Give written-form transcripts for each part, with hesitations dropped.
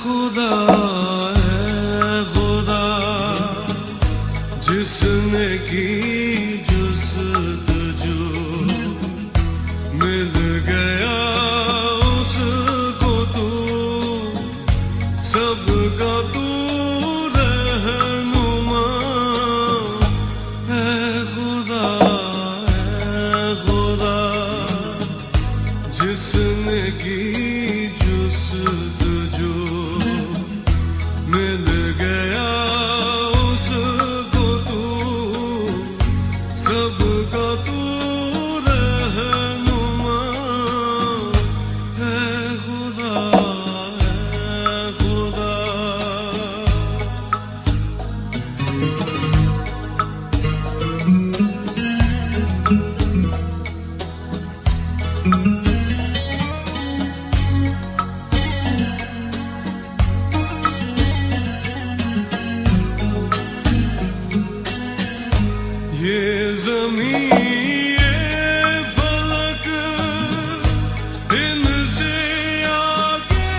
खुदा जिसने की जुस्तजू मिल गया उसको तू सबका तू रहनुमा है खुदा जिसने की जुस्तजू मिल गया उसको तू सबका तू रहनुमा है खुदा ये ज़मीन ये फलक इनसे आगे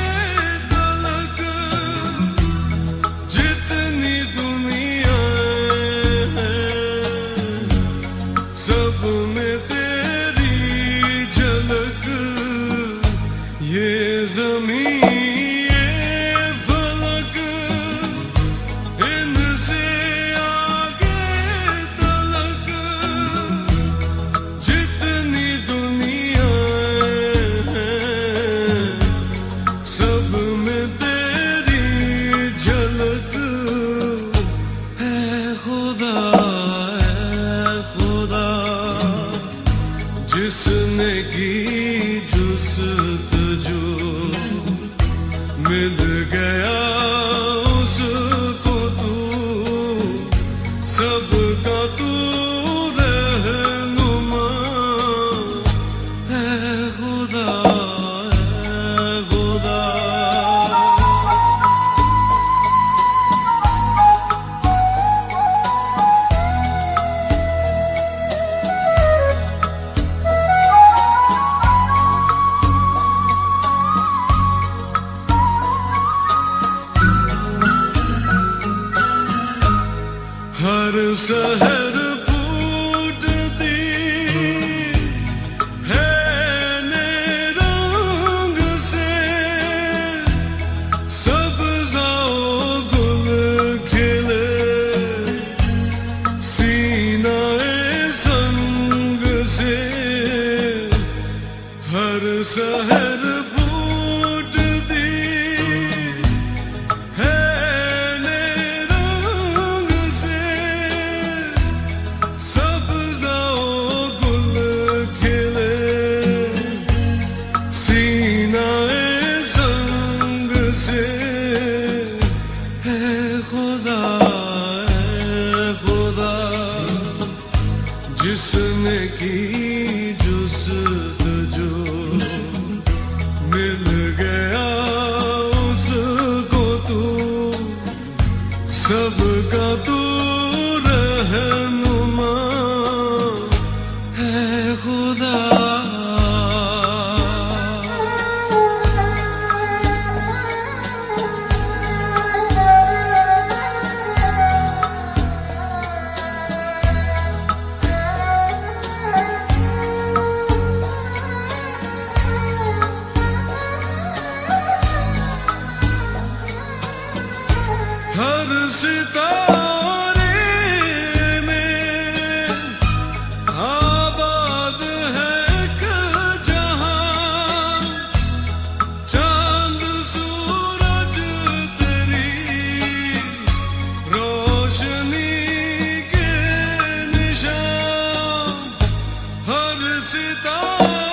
तलक जितनी दुनिया है सब में तेरी झलक ये ज़मीन जिसने की जुस्तजू मिल गया उसको तू सबका तू रहनुमा है खुदा हर शहर फूटती है नए रंग से सब्ज़ाओ गुल खिले सीनाए संग से हर शहर जिसने की जुस्तजू मिल गया उसको तू सबका तू रहनुमा है खुदा हर सितारे में आबाद है जहां चांद सूरज तेरी रोशनी के निशान हर सितारे